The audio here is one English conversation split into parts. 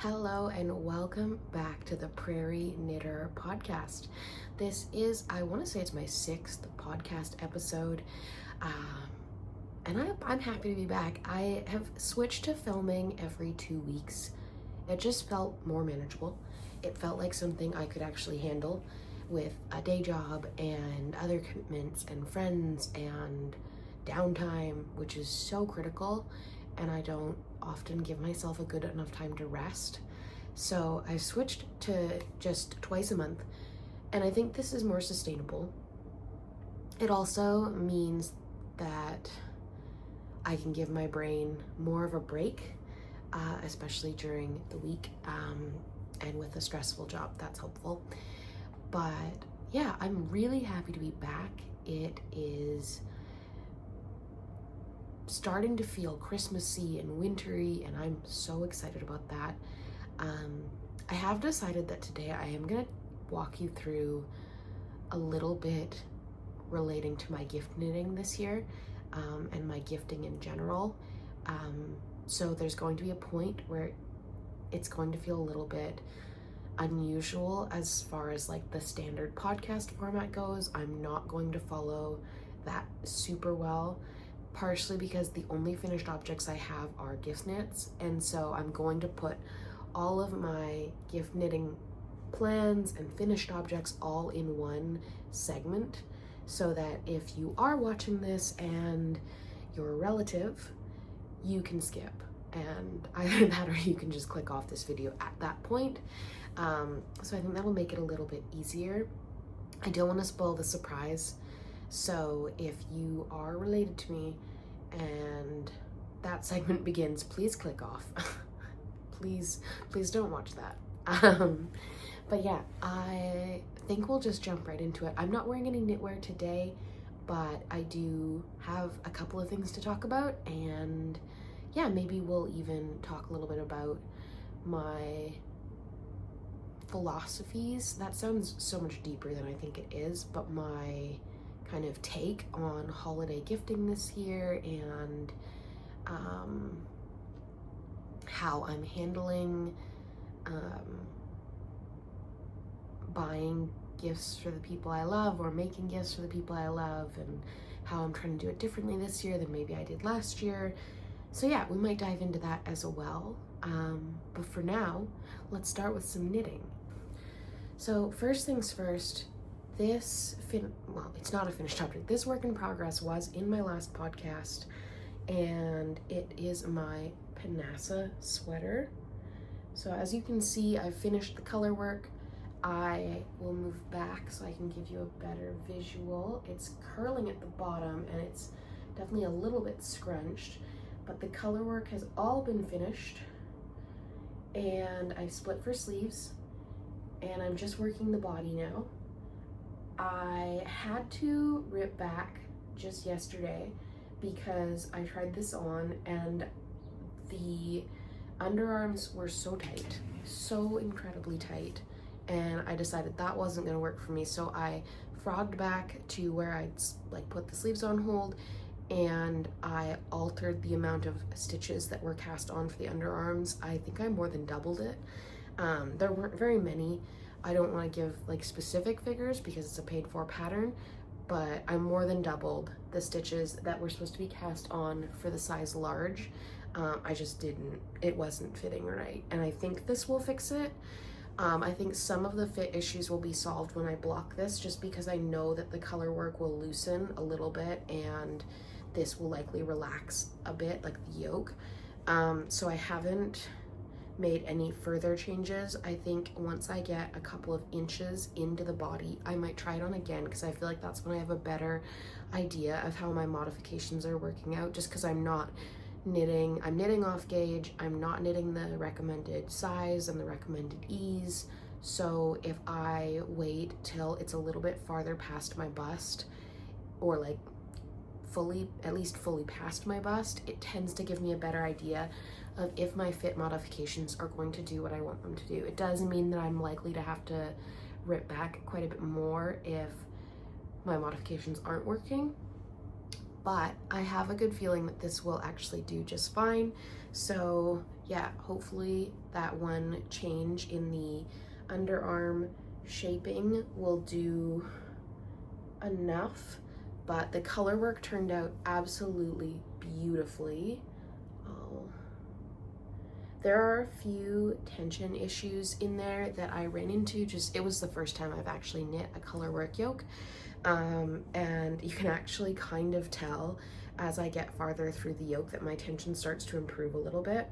Hello and welcome back to the Prairie Knitter podcast. This is, I want to say it's my 6th podcast episode, and I'm happy to be back. I have switched to filming every 2 weeks. It just felt more manageable. It felt like something I could actually handle with a day job and other commitments and friends and downtime, which is so critical, and I don't often give myself a good enough time to rest. So I switched to just twice a month, and I think this is more sustainable. It also means that I can give my brain more of a break, especially during the week, and with a stressful job, that's helpful. But yeah, I'm really happy to be back. It is starting to feel Christmassy and wintry, and I'm so excited about that. I have decided that today I am gonna walk you through a little bit relating to my gift knitting this year, and my gifting in general. So there's going to be a point where it's going to feel a little bit unusual as far as like the standard podcast format goes. I'm not going to follow that super well, partially because the only finished objects I have are gift knits, and so I'm going to put all of my gift knitting plans and finished objects all in one segment, so that if you are watching this and you're a relative, you can skip, and either that or you can just click off this video at that point. So I think that'll make it a little bit easier. I don't want to spoil the surprise, so if you are related to me and that segment begins, please click off. please don't watch that. But yeah, I think we'll just jump right into it. I'm not wearing any knitwear today, but I do have a couple of things to talk about, and yeah, maybe we'll even talk a little bit about my philosophies. That sounds so much deeper than I think it is, but my kind of take on holiday gifting this year, and how I'm handling buying gifts for the people I love or making gifts for the people I love, and how I'm trying to do it differently this year than maybe I did last year. So yeah, we might dive into that as well. But for now, let's start with some knitting. So first things first, it's not a finished object. This work in progress was in my last podcast, and it is my Panassa sweater. So as you can see, I've finished the color work. I will move back so I can give you a better visual. It's curling at the bottom, and it's definitely a little bit scrunched, but the color work has all been finished, and I've split for sleeves, and I'm just working the body now. I had to rip back just yesterday because I tried this on and the underarms were so tight, so incredibly tight, and I decided that wasn't going to work for me. So I frogged back to where I'd like put the sleeves on hold, and I altered the amount of stitches that were cast on for the underarms. I think I more than doubled it. There weren't very many. I don't want to give like specific figures because it's a paid for pattern, but I more than doubled the stitches that were supposed to be cast on for the size large. I just didn't, it wasn't fitting right, and I think this will fix it. I think some of the fit issues will be solved when I block this, just because I know that the color work will loosen a little bit and this will likely relax a bit, like the yoke. So I haven't made any further changes. I think once I get a couple of inches into the body, I might try it on again, because I feel like that's when I have a better idea of how my modifications are working out, just because I'm knitting off gauge, I'm not knitting the recommended size and the recommended ease. So if I wait till it's a little bit farther past my bust, or like at least fully past my bust, it tends to give me a better idea of if my fit modifications are going to do what I want them to do. It does mean that I'm likely to have to rip back quite a bit more if my modifications aren't working, but I have a good feeling that this will actually do just fine. So yeah, hopefully that one change in the underarm shaping will do enough. But the color work turned out absolutely beautifully. There are a few tension issues in there that I ran into. It was the first time I've actually knit a color work yoke. And you can actually kind of tell as I get farther through the yoke that my tension starts to improve a little bit.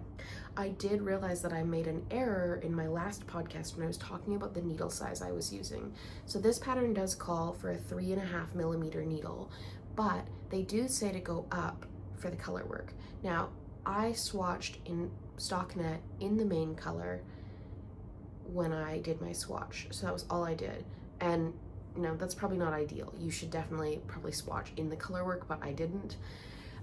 I did realize that I made an error in my last podcast when I was talking about the needle size I was using. So this pattern does call for a 3.5 millimeter needle, but they do say to go up for the color work. Now, I swatched in stockinette in the main color when I did my swatch. So that was all I did. And that's probably not ideal. You should definitely probably swatch in the color work, but I didn't.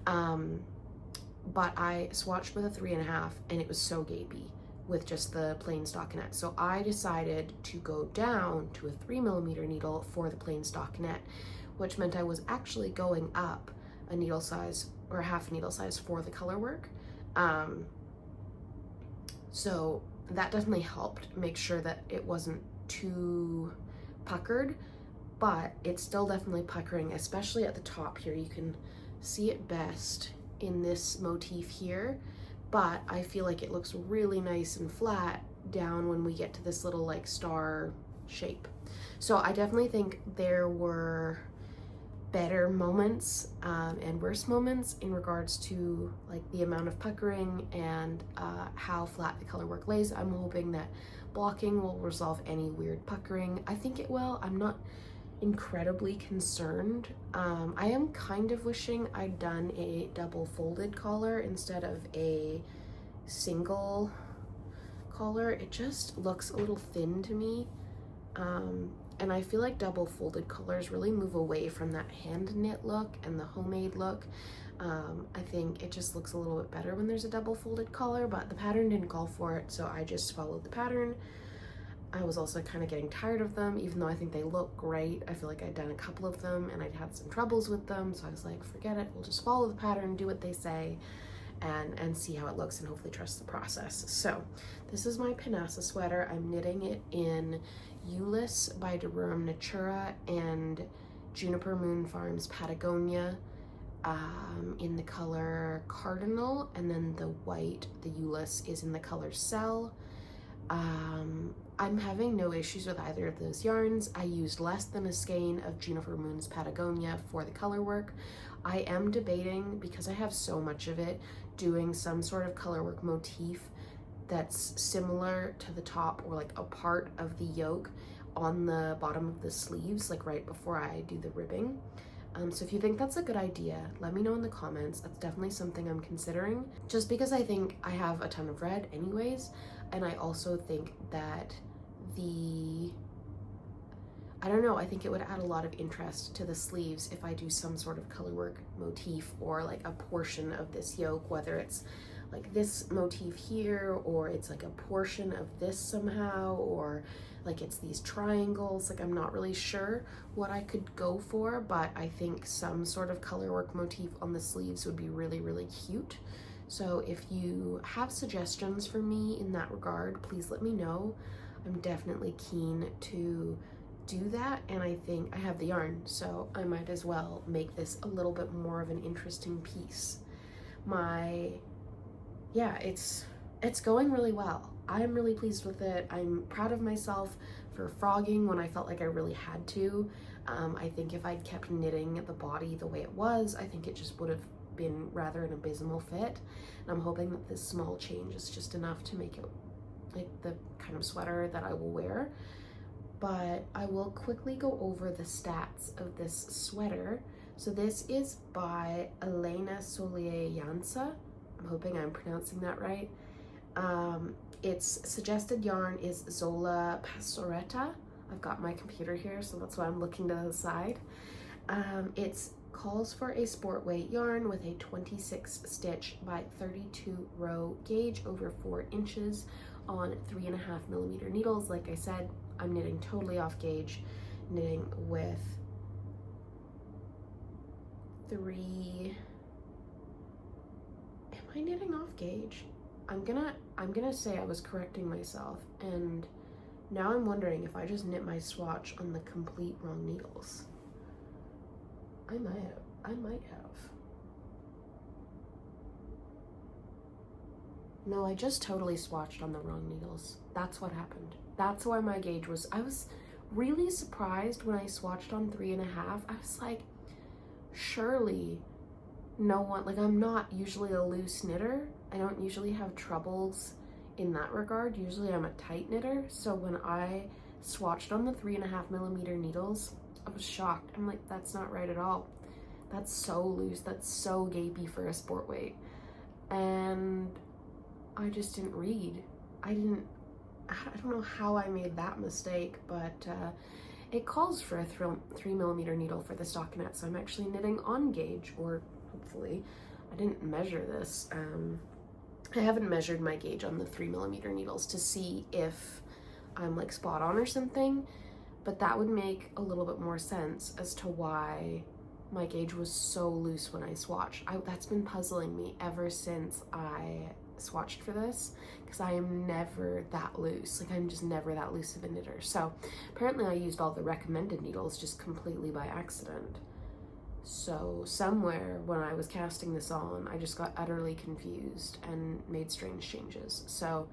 But I swatched with a 3.5 and it was so gapey with just the plain stockinette. So I decided to go down to a 3 millimeter needle for the plain stockinette, which meant I was actually going up a needle size or a half needle size for the color work. So that definitely helped make sure that it wasn't too puckered, but it's still definitely puckering, especially at the top here. You can see it best in this motif here, but I feel like it looks really nice and flat down when we get to this little like star shape. So I definitely think there were better moments and worse moments in regards to like the amount of puckering and how flat the color work lays. I'm hoping that blocking will resolve any weird puckering. I think it will. I'm not incredibly concerned. I am kind of wishing I'd done a double folded collar instead of a single collar. It just looks a little thin to me. And I feel like double folded collars really move away from that hand knit look and the homemade look. I think it just looks a little bit better when there's a double folded collar, but the pattern didn't call for it, so I just followed the pattern. I was also kind of getting tired of them, even though I think they look great. I feel like I'd done a couple of them and I'd had some troubles with them, so I was like, forget it, we'll just follow the pattern, do what they say, and see how it looks and hopefully trust the process. So this is my Panassa sweater. I'm knitting it in Euless by Durum Natura and Juniper Moon Farms Patagonia in the color Cardinal, and then the white, the Euless, is in the color Cell. I'm having no issues with either of those yarns. I used less than a skein of Juniper Moon's Patagonia for the color work. I am debating, because I have so much of it, doing some sort of color work motif that's similar to the top or like a part of the yoke on the bottom of the sleeves, like right before I do the ribbing. So if you think that's a good idea, let me know in the comments. That's definitely something I'm considering, just because I think I have a ton of red anyways, and I also think that I don't know, I think it would add a lot of interest to the sleeves if I do some sort of color work motif or like a portion of this yoke, whether it's like this motif here, or it's like a portion of this somehow, or like it's these triangles. Like I'm not really sure what I could go for, but I think some sort of color work motif on the sleeves would be really, really cute. So if you have suggestions for me in that regard, please let me know. I'm definitely keen to do that, and I think I have the yarn, so I might as well make this a little bit more of an interesting piece. Yeah, it's going really well. I'm really pleased with it. I'm proud of myself for frogging when I felt like I really had to. I think if I'd kept knitting the body the way it was, I think it just would have been rather an abysmal fit. And I'm hoping that this small change is just enough to make it like the kind of sweater that I will wear. But I will quickly go over the stats of this sweater. So this is by Elena Solier-Jansa. I'm hoping I'm pronouncing that right. Its suggested yarn is Zola Pastoretta. I've got my computer here, so that's why I'm looking to the side. It calls for a sport weight yarn with a 26 stitch by 32 row gauge over 4 inches on 3.5 millimeter needles. Like I said, I'm knitting totally off gauge, knitting with 3, am I knitting off gauge? I'm gonna say I was correcting myself, and now I'm wondering if I just knit my swatch on the complete wrong needles. I might have. No, I just totally swatched on the wrong needles. That's what happened. That's why my gauge was, I was really surprised when I swatched on 3.5. I was like, surely no one, like, I'm not usually a loose knitter. I don't usually have troubles in that regard. Usually I'm a tight knitter. So when I swatched on the 3.5mm needles, I was shocked. I'm like, that's not right at all. That's so loose. That's so gapey for a sport weight. And I just didn't read. I don't know how I made that mistake, but it calls for a 3mm needle for the stockinette, so I'm actually knitting on gauge, or hopefully. I didn't measure this. I haven't measured my gauge on the 3mm needles to see if I'm like spot on or something, but that would make a little bit more sense as to why my gauge was so loose when I swatched. That's been puzzling me ever since I swatched for this, because I am never that loose. Like, I'm just never that loose of a knitter. So apparently I used all the recommended needles just completely by accident. So somewhere when I was casting this on, I just got utterly confused and made strange changes. So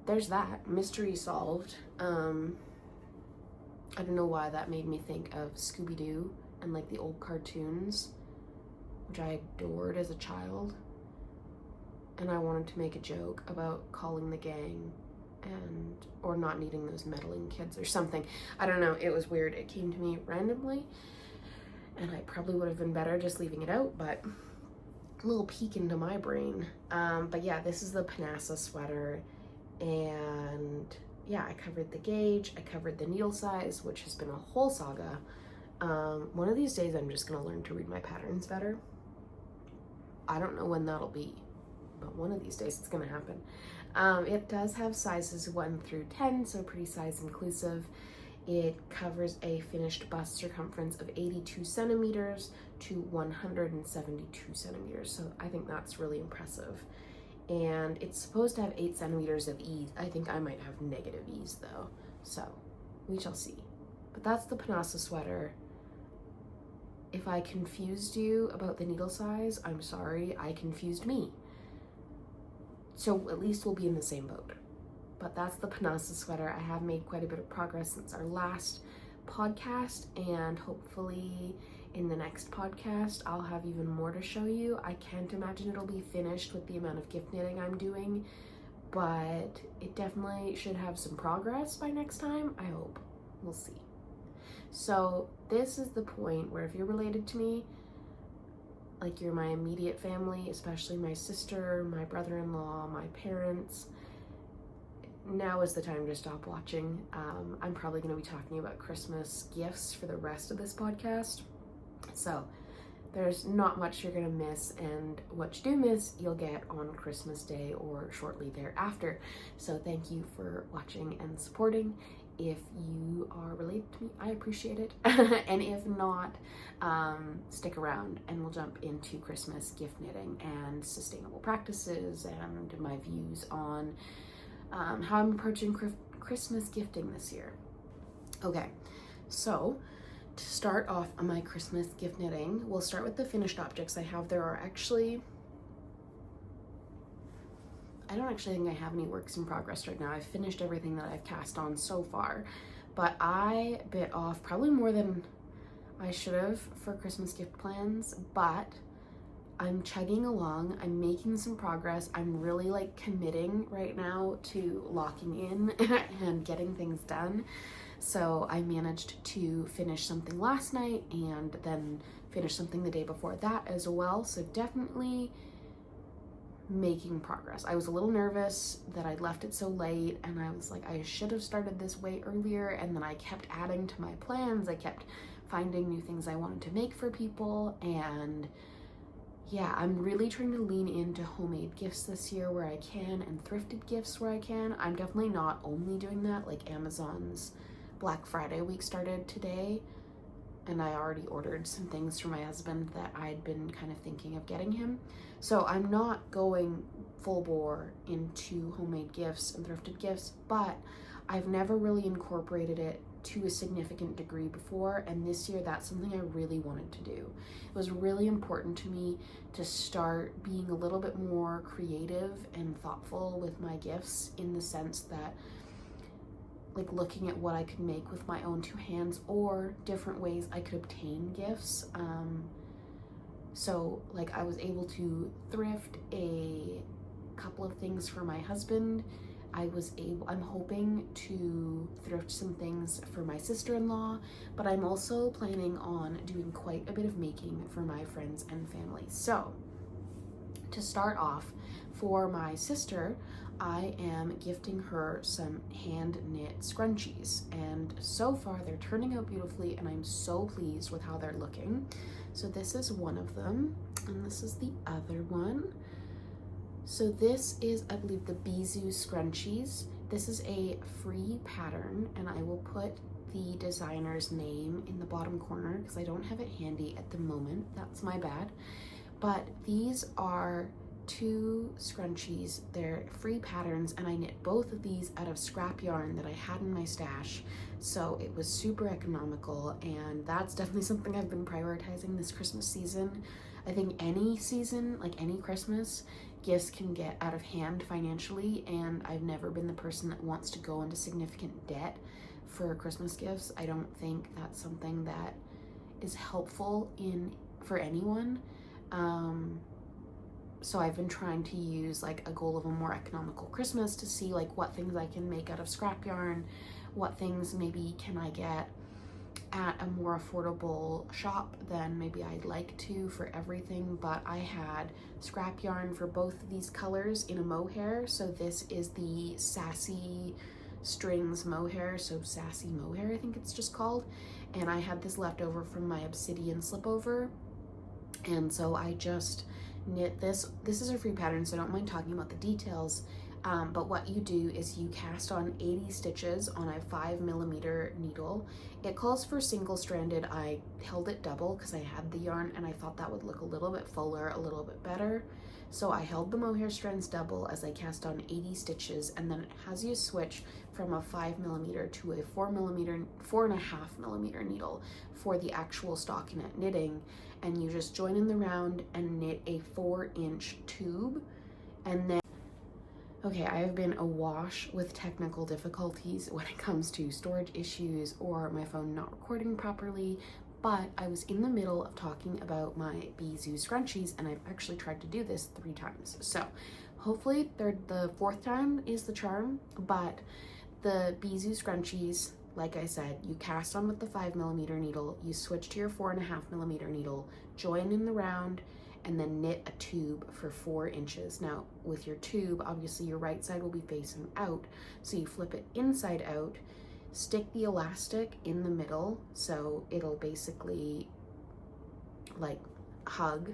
there's that. Mystery solved. I don't know why that made me think of Scooby-Doo and like the old cartoons, which I adored as a child. And I wanted to make a joke about calling the gang or not needing those meddling kids or something. I don't know, it was weird. It came to me randomly, and I probably would have been better just leaving it out, but a little peek into my brain. But yeah, this is the Panassa sweater, and yeah, I covered the gauge, I covered the needle size, which has been a whole saga. One of these days I'm just gonna learn to read my patterns better. I don't know when that'll be, but one of these days it's gonna happen. It does have sizes 1 through 10, so pretty size inclusive. It covers a finished bust circumference of 82 centimeters to 172 centimeters, so I think that's really impressive. And it's supposed to have 8 centimeters of ease. I think I might have negative ease though, so we shall see. But that's the Panassa sweater. If I confused you about the needle size, I'm sorry, I confused me. So at least we'll be in the same boat. But that's the Panassa sweater. I have made quite a bit of progress since our last podcast, and hopefully in the next podcast I'll have even more to show you. I can't imagine it'll be finished with the amount of gift knitting I'm doing, but it definitely should have some progress by next time, I hope. We'll see. So this is the point where if you're related to me, like you're my immediate family, especially my sister, my brother-in-law, my parents, now is the time to stop watching. I'm probably going to be talking about Christmas gifts for the rest of this podcast. So there's not much you're going to miss, and what you do miss, you'll get on Christmas Day or shortly thereafter. So thank you for watching and supporting. If you are related to me, I appreciate it. And if not, stick around and we'll jump into Christmas gift knitting and sustainable practices and my views on how I'm approaching Christmas gifting this year. Okay, so to start off on my Christmas gift knitting, we'll start with the finished objects I have. There are actually, I don't actually think I have any works in progress right now. I've finished everything that I've cast on so far, but I bit off probably more than I should have for Christmas gift plans, but I'm chugging along. I'm making some progress. I'm really like committing right now to locking in and getting things done. So I managed to finish something last night and then finish something the day before that as well. So definitely making progress. I was a little nervous that I left it so late, and I was like, I should have started this way earlier, and then I kept adding to my plans. I kept finding new things I wanted to make for people, and yeah, I'm really trying to lean into homemade gifts this year where I can, and thrifted gifts where I can. I'm definitely not only doing that, like Amazon's Black Friday week started today, and I already ordered some things for my husband that I'd been kind of thinking of getting him. So I'm not going full bore into homemade gifts and thrifted gifts, but I've never really incorporated it to a significant degree before, and this year that's something I really wanted to do. It was really important to me to start being a little bit more creative and thoughtful with my gifts, in the sense that, like, looking at what I could make with my own two hands or different ways I could obtain gifts. So like I was able to thrift a couple of things for my husband. I'm hoping to thrift some things for my sister-in-law, but I'm also planning on doing quite a bit of making for my friends and family. So to start off, for my sister, I am gifting her some hand knit scrunchies, and so far they're turning out beautifully and I'm so pleased with how they're looking. So this is one of them, and this is the other one. So this is, I believe, the Bisou scrunchies. This is a free pattern, and I will put the designer's name in the bottom corner because I don't have it handy at the moment. That's my bad. But these are 2 scrunchies. They're free patterns, and I knit both of these out of scrap yarn that I had in my stash. So it was super economical, and that's definitely something I've been prioritizing this Christmas season. I think any season, like any Christmas, gifts can get out of hand financially, and I've never been the person that wants to go into significant debt for Christmas gifts. I don't think that's something that is helpful for anyone. So I've been trying to use like a goal of a more economical Christmas to see like what things I can make out of scrap yarn, what things maybe can I get at a more affordable shop than maybe I'd like to for everything. But I had scrap yarn for both of these colors in a mohair. So this is the Sassy Strings mohair, so Sassy Mohair I think it's just called, and I had this left over from my Obsidian slipover, and so I just knit this. This is a free pattern, so I don't mind talking about the details. But what you do is you cast on 80 stitches on a 5mm needle. It calls for single-stranded. I held it double because I had the yarn and I thought that would look a little bit fuller, a little bit better. So I held the mohair strands double as I cast on 80 stitches, and then it has you switch from a 5mm to a 4.5mm needle for the actual stockinette knitting, and you just join in the round and knit a 4-inch tube. And then okay, I have been awash with technical difficulties when it comes to storage issues or my phone not recording properly, but I was in the middle of talking about my Bisou scrunchies, and I've actually tried to do this 3 times. So hopefully the 4th time is the charm. But the Bisou scrunchies, like I said, you cast on with the 5mm needle, you switch to your 4.5mm needle, join in the round, and then knit a tube for 4 inches. Now with your tube, obviously your right side will be facing out, so you flip it inside out, stick the elastic in the middle, so it'll basically like hug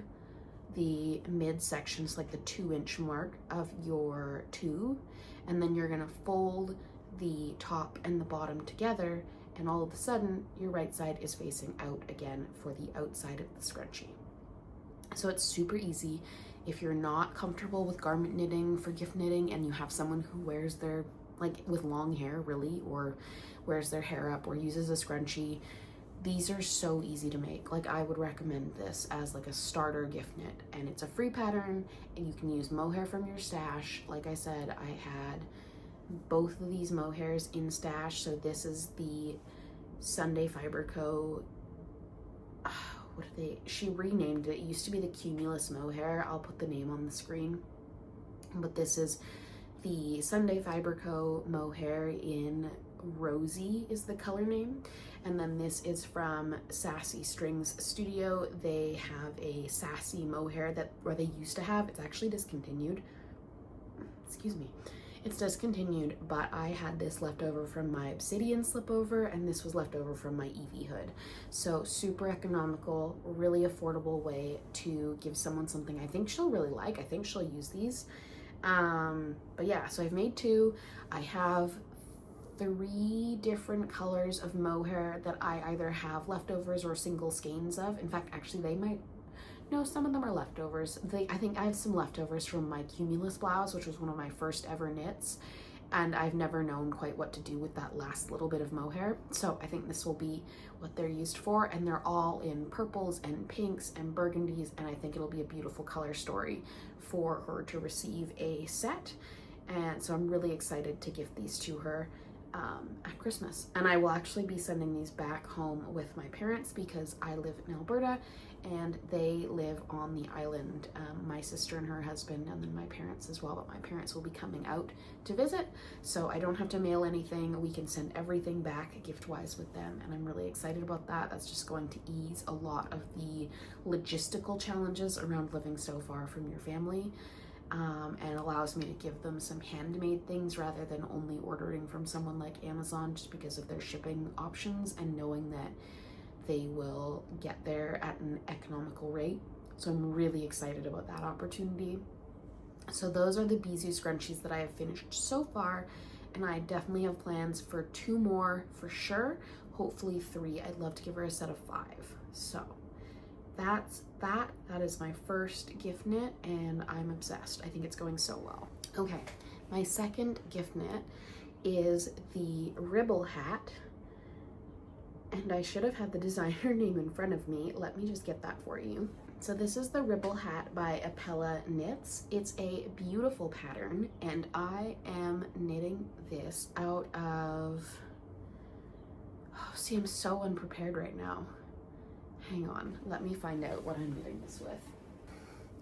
the midsections, like the 2-inch mark of your tube, and then you're gonna fold the top and the bottom together, and all of a sudden your right side is facing out again for the outside of the scrunchie. So it's super easy. If you're not comfortable with garment knitting for gift knitting, and you have someone who wears their, like with long hair really, or wears their hair up or uses a scrunchie, these are so easy to make. Like I would recommend this as like a starter gift knit, and it's a free pattern, and you can use mohair from your stash. Like I said, I had both of these mohairs in stash. So this is the Sunday Fiber Co. She renamed it. It used to be the Cumulus Mohair. I'll put the name on the screen. But this is the Sunday Fiber Co. mohair in Rosy is the color name. And then this is from Sassy Strings Studio. They have a Sassy mohair where they used to have, it's actually discontinued. Excuse me. It's discontinued, but I had this left over from my Obsidian slipover, and this was left over from my Evie hood. So super economical, really affordable way to give someone something I think she'll really like. I think she'll use these. But yeah, so I've made 2. I have 3 different colors of mohair that I either have leftovers or single skeins of. In fact, actually they might, no, some of them are leftovers. I think I have some leftovers from my Cumulus blouse, which was one of my first ever knits, and I've never known quite what to do with that last little bit of mohair. So I think this will be what they're used for, and they're all in purples and pinks and burgundies, and I think it'll be a beautiful color story for her to receive a set. And so I'm really excited to gift these to her at Christmas. And I will actually be sending these back home with my parents because I live in Alberta and they live on the island. My sister and her husband, and then my parents as well, but my parents will be coming out to visit, so I don't have to mail anything. We can send everything back gift-wise with them, and I'm really excited about that. That's just going to ease a lot of the logistical challenges around living so far from your family. And allows me to give them some handmade things rather than only ordering from someone like Amazon, just because of their shipping options and knowing that they will get there at an economical rate. So I'm really excited about that opportunity. So those are the Bisou scrunchies that I have finished so far, and I definitely have plans for 2 more for sure, hopefully 3. I'd love to give her a set of 5. So that's that. That is my first gift knit, and I'm obsessed. I think it's going so well. Okay, my second gift knit is the Ribble hat, and I should have had the designer name in front of me. Let me just get that for you. So this is the Ribble hat by Apella Knits. It's a beautiful pattern, and I am knitting this out of, oh, see, I'm so unprepared right now. Hang on, let me find out what I'm knitting this with.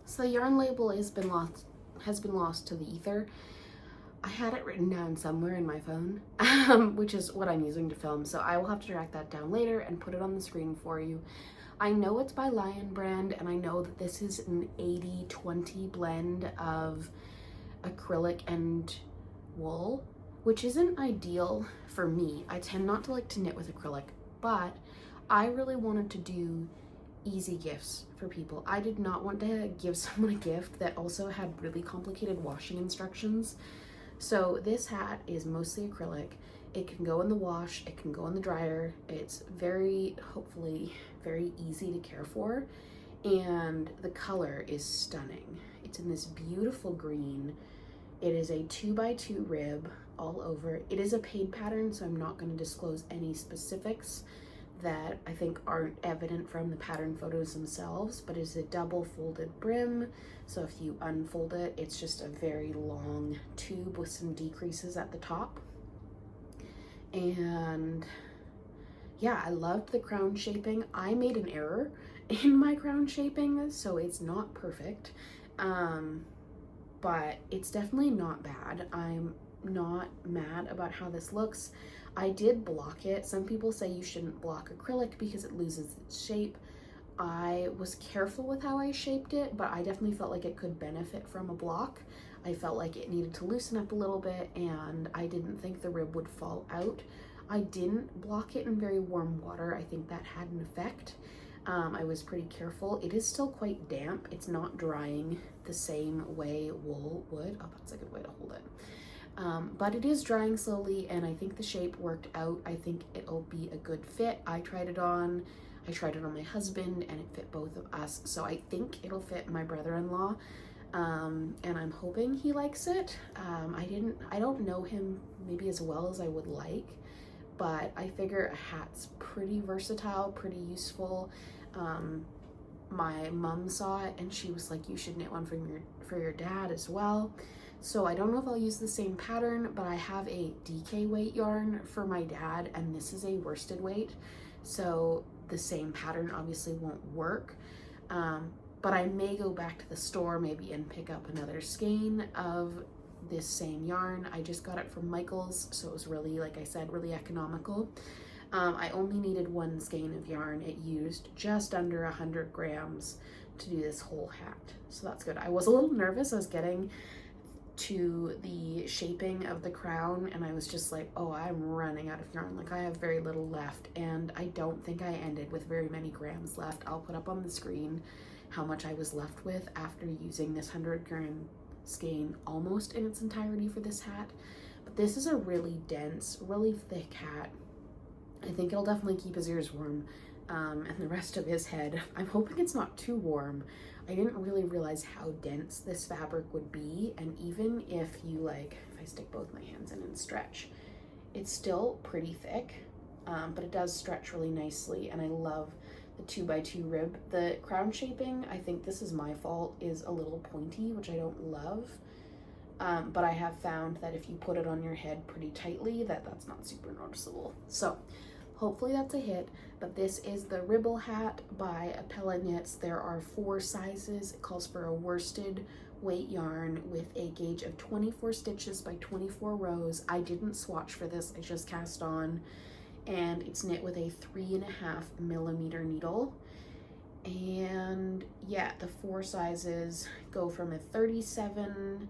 So the yarn label has been lost to the ether. I had it written down somewhere in my phone, which is what I'm using to film, so I will have to track that down later and put it on the screen for you. I know it's by Lion Brand, and I know that this is an 80-20 blend of acrylic and wool, which isn't ideal for me. I tend not to like to knit with acrylic, but I really wanted to do easy gifts for people. I did not want to give someone a gift that also had really complicated washing instructions. So this hat is mostly acrylic. It can go in the wash, it can go in the dryer. It's hopefully very easy to care for. And the color is stunning. It's in this beautiful green. It is a 2x2 rib all over. It is a paid pattern, so I'm not going to disclose any specifics that I think aren't evident from the pattern photos themselves, but it's a double folded brim. So if you unfold it, it's just a very long tube with some decreases at the top. And yeah, I loved the crown shaping. I made an error in my crown shaping, so it's not perfect, but it's definitely not bad. I'm not mad about how this looks. I did block it. Some people say you shouldn't block acrylic because it loses its shape. I was careful with how I shaped it, but I definitely felt like it could benefit from a block. I felt like it needed to loosen up a little bit, and I didn't think the rib would fall out. I didn't block it in very warm water. I think that had an effect. I was pretty careful. It is still quite damp. It's not drying the same way wool would. Oh, that's a good way to hold it. But it is drying slowly, and I think the shape worked out. I think it'll be a good fit. I tried it on my husband, and it fit both of us, so I think it'll fit my brother-in-law, and I'm hoping he likes it. I don't know him maybe as well as I would like, but I figure a hat's pretty versatile, pretty useful. My mom saw it and she was like, you should knit one for your dad as well. So I don't know if I'll use the same pattern, but I have a DK weight yarn for my dad, and this is a worsted weight. So the same pattern obviously won't work. But I may go back to the store maybe and pick up another skein of this same yarn. I just got it from Michael's, so it was really, like I said, really economical. I only needed 1 skein of yarn. It used just under 100 grams to do this whole hat, so that's good. I was a little nervous. I was getting to the shaping of the crown and I was just like, oh, I'm running out of yarn. Like, I have very little left, and I don't think I ended with very many grams left. I'll put up on the screen how much I was left with after using this 100 gram skein almost in its entirety for this hat. But But this is a really dense, really thick hat. I think it'll definitely keep his ears warm, and the rest of his head. I'm hoping it's not too warm. I didn't really realize how dense this fabric would be, and even if you like, if I stick both my hands in and stretch, it's still pretty thick, but it does stretch really nicely, and I love the 2x2 rib. The crown shaping, I think this is my fault, is a little pointy, which I don't love, but I have found that if you put it on your head pretty tightly, that's not super noticeable. So hopefully that's a hit. But this is the Ribble hat by Apella Knits. There are 4 sizes. It calls for a worsted weight yarn with a gauge of 24 stitches by 24 rows. I didn't swatch for this, I just cast on, and it's knit with a 3.5mm needle. And yeah, the 4 sizes go from a 37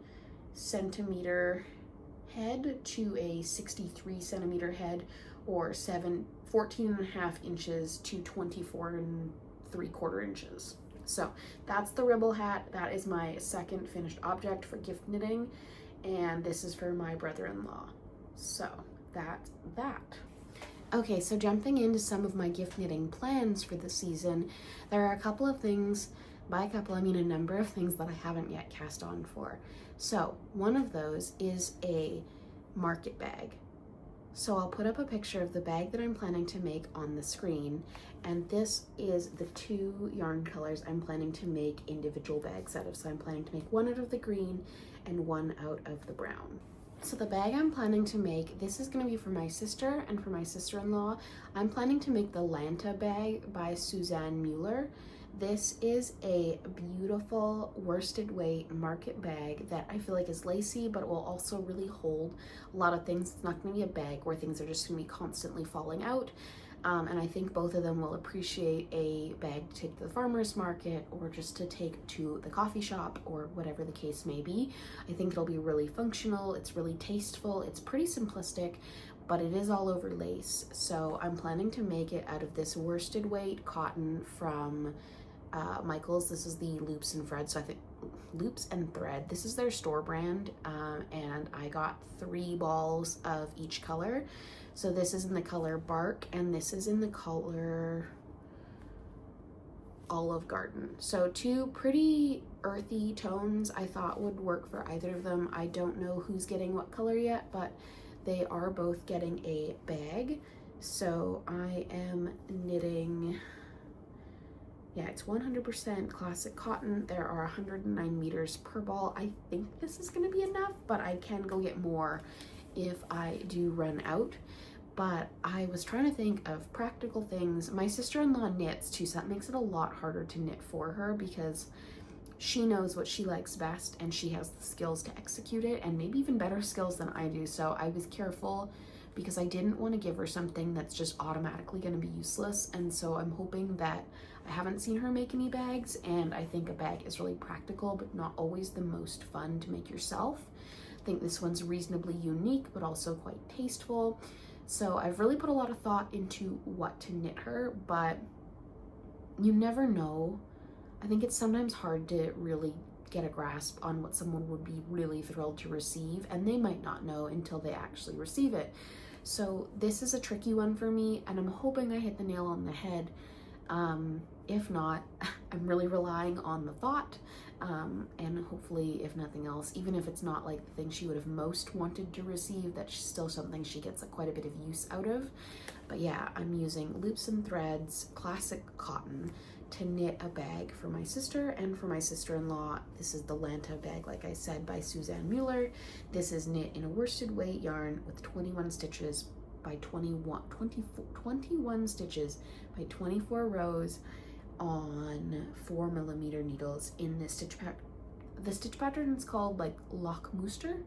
centimeter head to a 63 centimeter head, or 14.5 inches to 24.75 inches. So that's the Ribble hat. That is my second finished object for gift knitting, and this is for my brother-in-law. So that's that. Okay, so jumping into some of my gift knitting plans for the season, there are a couple of things, by a couple I mean a number of things that I haven't yet cast on for. So one of those is a market bag. So I'll put up a picture of the bag that I'm planning to make on the screen, and this is the 2 yarn colors I'm planning to make individual bags out of. So I'm planning to make one out of the green and one out of the brown. So the bag I'm planning to make, this is going to be for my sister and for my sister-in-law. I'm planning to make the Lanta bag by Suzanne Mueller. This is a beautiful worsted weight market bag that I feel like is lacy, but it will also really hold a lot of things. It's not going to be a bag where things are just going to be constantly falling out. And I think both of them will appreciate a bag to take to the farmer's market or just to take to the coffee shop or whatever the case may be. I think it'll be really functional. It's really tasteful. It's pretty simplistic, but it is all over lace. So I'm planning to make it out of this worsted weight cotton from Michaels. This is the Loops and Thread. So I think Loops and Thread. This is their store brand, and I got 3 balls of each color. So this is in the color Bark, and this is in the color Olive Garden. So 2 pretty earthy tones I thought would work for either of them. I don't know who's getting what color yet, but they are both getting a bag. So I am knitting, yeah, it's 100% classic cotton. There are 109 meters per ball. I think this is gonna be enough, but I can go get more if I do run out. But I was trying to think of practical things. My sister-in-law knits too, so that makes it a lot harder to knit for her because she knows what she likes best and she has the skills to execute it, and maybe even better skills than I do. So I was careful because I didn't want to give her something that's just automatically going to be useless. And so I'm hoping that, I haven't seen her make any bags, and I think a bag is really practical but not always the most fun to make yourself. I think this one's reasonably unique but also quite tasteful. So I've really put a lot of thought into what to knit her, but you never know. I think it's sometimes hard to really get a grasp on what someone would be really thrilled to receive, and they might not know until they actually receive it. So this is a tricky one for me, and I'm hoping I hit the nail on the head. If not, I'm really relying on the thought, and hopefully, if nothing else, even if it's not like the thing she would have most wanted to receive, that's still something she gets quite a bit of use out of. But yeah, I'm using Loops and Threads classic cotton to knit a bag for my sister and for my sister-in-law. This is the Lanta bag, like I said, by Suzanne Mueller. This is knit in a worsted weight yarn with 21 stitches by 21 stitches by 24 rows on 4mm needles in this stitch pattern. The stitch pattern is called like Lochmuster.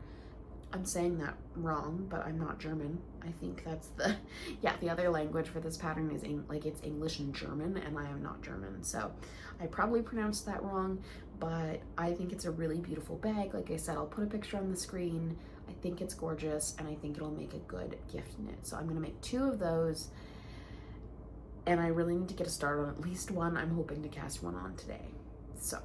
I'm saying that wrong, but I'm not German. I think that's the, yeah, the other language for this pattern is it's English and German, and I am not German. So I probably pronounced that wrong, but I think it's a really beautiful bag. Like I said, I'll put a picture on the screen. I think it's gorgeous, and I think it'll make a good gift knit. So I'm gonna make 2 of those, and I really need to get a start on at least one. I'm hoping to cast one on today. So.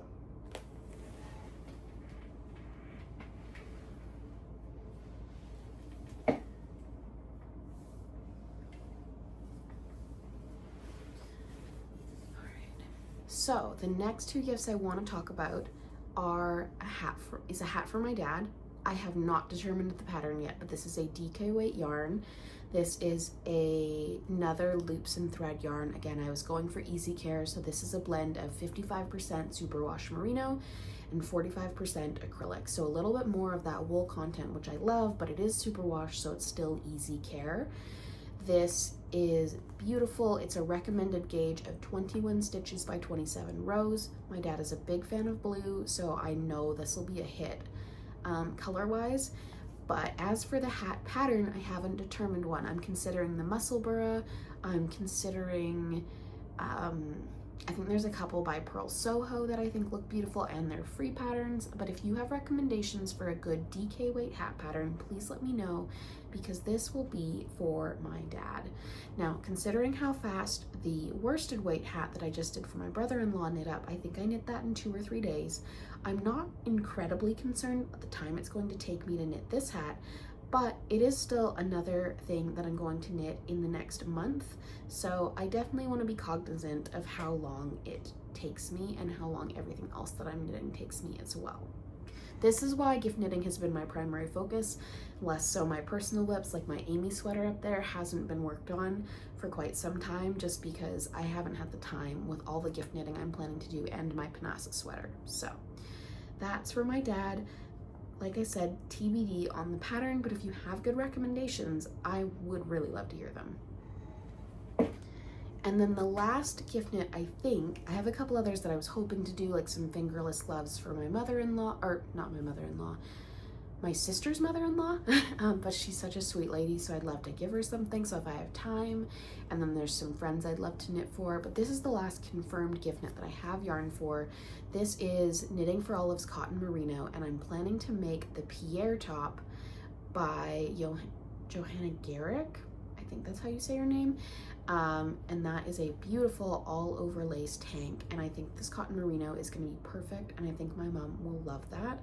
so the next two gifts I want to talk about are a hat for my dad. I have not determined the pattern yet, but this is a DK weight yarn. This is another loops and thread yarn. Again, I was going for easy care, so this is a blend of 55% superwash merino and 45% acrylic. So a little bit more of that wool content, which I love, but it is superwash, so it's still easy care. This is beautiful. It's a recommended gauge of 21 stitches by 27 rows. My dad is a big fan of blue, so I know this will be a hit color-wise. But as for the hat pattern, I haven't determined one. I'm considering the Musselburgh. I'm considering, I think there's a couple by Pearl Soho that I think look beautiful, and they're free patterns. But if you have recommendations for a good DK weight hat pattern, please let me know, because this will be for my dad. Now, considering how fast the worsted weight hat that I just did for my brother-in-law knit up, I think I knit that in 2 or 3 days. I'm not incredibly concerned at the time it's going to take me to knit this hat, but it is still another thing that I'm going to knit in the next month. So I definitely want to be cognizant of how long it takes me and how long everything else that I'm knitting takes me as well. This is why gift knitting has been my primary focus, less so my personal whips. Like my Amy sweater up there hasn't been worked on for quite some time, just because I haven't had the time with all the gift knitting I'm planning to do and my Panasa sweater. So that's for my dad. Like I said, TBD on the pattern, but if you have good recommendations, I would really love to hear them. And then the last gift knit, I think, I have a couple others that I was hoping to do, like some fingerless gloves for my mother-in-law, or not my mother-in-law, my sister's mother-in-law, but she's such a sweet lady, so I'd love to give her something, so if I have time. And then there's some friends I'd love to knit for, but this is the last confirmed gift knit that I have yarn for. This is Knitting for Olives Cotton Merino, and I'm planning to make the Pierre top by Johanna Garrick. I think that's how you say her name. And that is a beautiful all over lace tank, and I think this cotton merino is going to be perfect, and I think my mom will love that.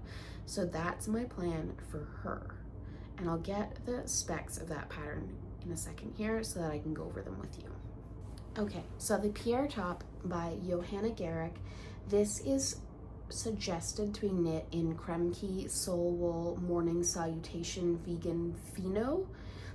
So that's my plan for her, and I'll get the specs of that pattern in a second here so that I can go over them with you. Okay, so the Pierre top by Johanna Garrick, this is suggested to be knit in Kremke Soul Wool Morning Salutation Vegan Fino.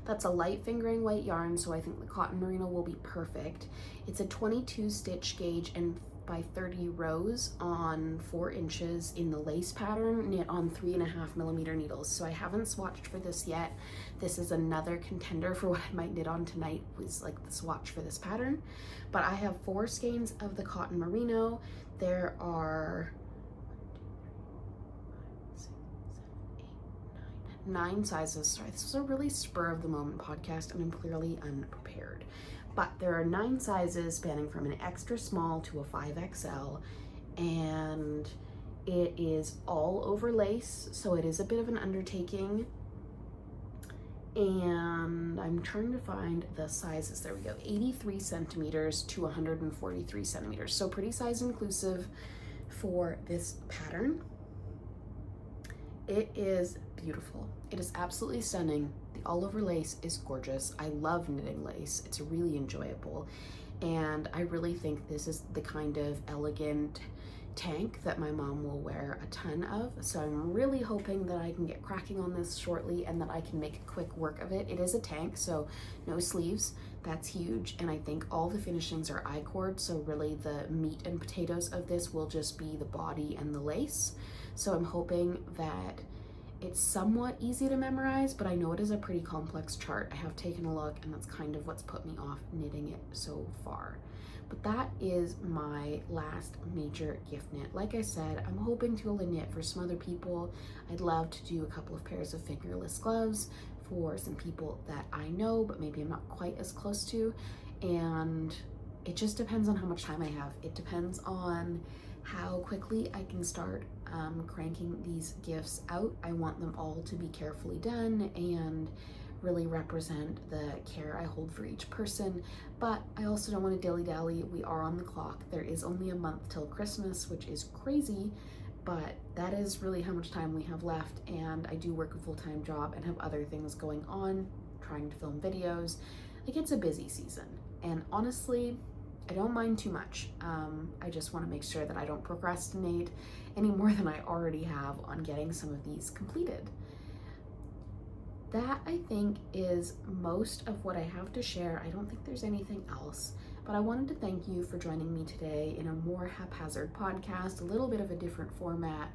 That's a light fingering white yarn, so I think the cotton merino will be perfect. It's a 22 stitch gauge and by 30 rows on 4 inches in the lace pattern, knit on 3.5mm needles. So I haven't swatched for this yet. This is another contender for what I might knit on tonight, was like the swatch for this pattern. But I have 4 skeins of the cotton merino. There are 9 sizes. Sorry, this is a really spur of the moment podcast and I'm clearly unprepared. But there are 9 sizes spanning from an extra small to a 5XL, and it is all over lace, so it is a bit of an undertaking. And I'm trying to find the sizes. There we go. 83 centimeters to 143 centimeters. So pretty size inclusive for this pattern. It is beautiful. It is absolutely stunning. The all over lace is gorgeous. I love knitting lace. It's really enjoyable. And I really think this is the kind of elegant tank that my mom will wear a ton of. So I'm really hoping that I can get cracking on this shortly and that I can make quick work of it. It is a tank, so no sleeves. That's huge. And I think all the finishings are I-cord, so really the meat and potatoes of this will just be the body and the lace. So I'm hoping that it's somewhat easy to memorize, but I know it is a pretty complex chart. I have taken a look, and that's kind of what's put me off knitting it so far. But that is my last major gift knit. Like I said, I'm hoping to be able to knit for some other people. I'd love to do a couple of pairs of fingerless gloves for some people that I know, but maybe I'm not quite as close to. And it just depends on how much time I have. It depends on how quickly I can start cranking these gifts out. I want them all to be carefully done and really represent the care I hold for each person, but I also don't want to dilly-dally. We are on the clock. There is only a month till Christmas, which is crazy, but that is really how much time we have left, and I do work a full-time job and have other things going on, trying to film videos. Like, it's a busy season, and honestly, I don't mind too much. I just want to make sure that I don't procrastinate any more than I already have on getting some of these completed. That, I think, is most of what I have to share. I don't think there's anything else, but I wanted to thank you for joining me today in a more haphazard podcast, a little bit of a different format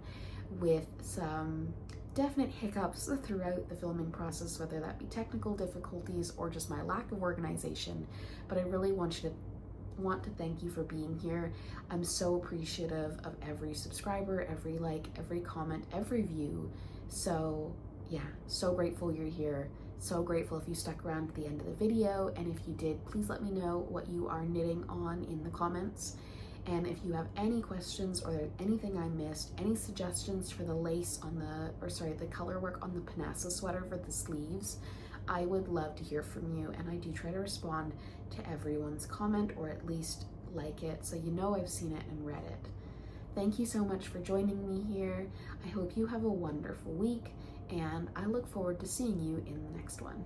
with some definite hiccups throughout the filming process, whether that be technical difficulties or just my lack of organization. But I really want to thank you for being here. I'm so appreciative of every subscriber, every like, every comment, every view. So yeah, so grateful you're here. So grateful if you stuck around to the end of the video, and if you did, please let me know what you are knitting on in the comments. And if you have any questions or anything I missed, any suggestions for the lace on the color work on the Panassa sweater for the sleeves, I would love to hear from you, and I do try to respond to everyone's comment, or at least like it, so you know I've seen it and read it. Thank you so much for joining me here. I hope you have a wonderful week, and I look forward to seeing you in the next one.